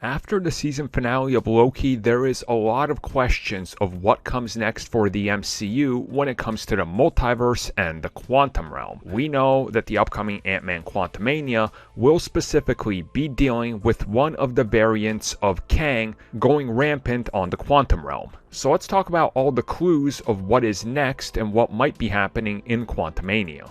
After the season finale of Loki, there is a lot of questions of what comes next for the MCU when it comes to the multiverse and the quantum realm. We know that the upcoming AntMan Quantumania will specifically be dealing with one of the variants of Kang going rampant on the quantum realm. So let's talk about all the clues of what is next and what might be happening in Quantumania.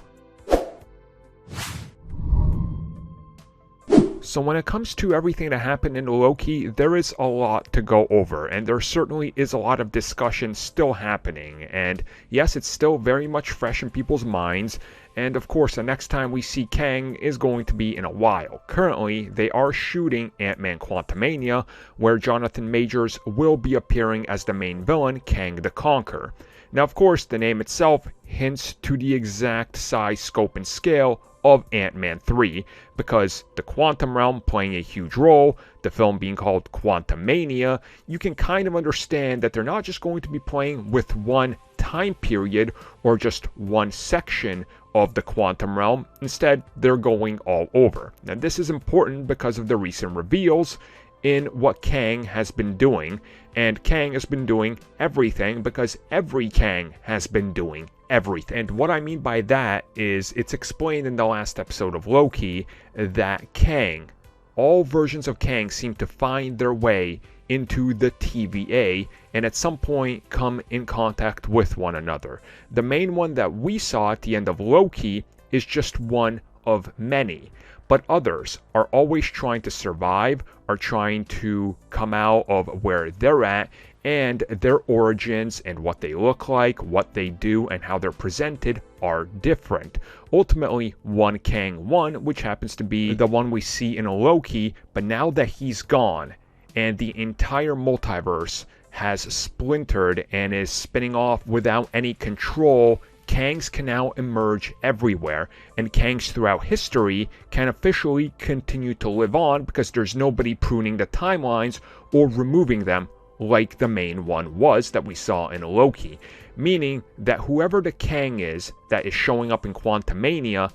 So when it comes to everything that happened in Loki, there is a lot to go over, and there certainly is a lot of discussion still happening, and yes, it's still very much fresh in people's minds, and of course the next time we see Kang is going to be in a while. Currently, they are shooting AntMan Quantumania, where Jonathan Majors will be appearing as the main villain, Kang the Conqueror. Now of course, the name itself hints to the exact size, scope, and scale of Ant-Man 3, because the quantum realm playing a huge role, the film being called Quantumania, you can kind of understand that they're not just going to be playing with one time period or just one section of the quantum realm. Instead, they're going all over. Now this is important because of the recent reveals in what Kang has been doing, and Kang has been doing everything because every Kang has been doing everything. And what I mean by that is it's explained in the last episode of Loki that Kang, all versions of Kang seem to find their way into the TVA and at some point come in contact with one another. The main one that we saw at the end of Loki is just one of many, but others are always trying to survive, are trying to come out of where they're at, and their origins and what they look like, what they do, and how they're presented are different. Ultimately, one Kang won, which happens to be the one we see in Loki, but now that he's gone and the entire multiverse has splintered and is spinning off without any control, Kangs can now emerge everywhere, and Kangs throughout history can officially continue to live on because there's nobody pruning the timelines or removing them like the main one was that we saw in Loki. Meaning that whoever the Kang is that is showing up in Quantumania,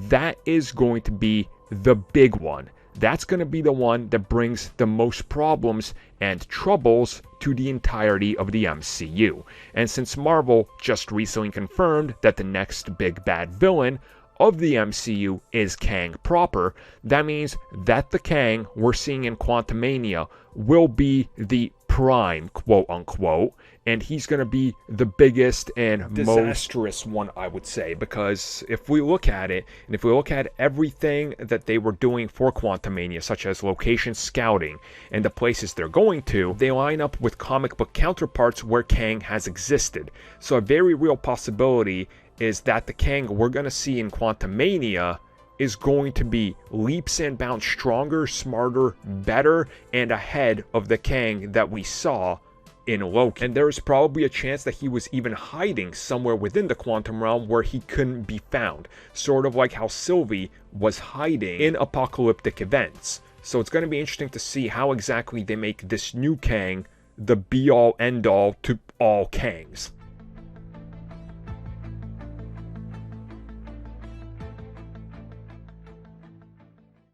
that is going to be the big one. That's going to be the one that brings the most problems and troubles to the entirety of the MCU. And since Marvel just recently confirmed that the next big bad villain of the MCU is Kang proper, that means that the Kang we're seeing in Quantumania will be the prime, quote unquote, and he's going to be the biggest and disastrous one, I would say, because if we look at it, and if we look at everything that they were doing for Quantumania, such as location scouting and the places they're going to, they line up with comic book counterparts where Kang has existed. So a very real possibility is that the Kang we're going to see in Quantumania is going to be leaps and bounds stronger, smarter, better, and ahead of the Kang that we saw in Loki. And there is probably a chance that he was even hiding somewhere within the quantum realm where he couldn't be found, sort of like how Sylvie was hiding in apocalyptic events. So it's going to be interesting to see how exactly they make this new Kang the be-all end-all to all Kangs.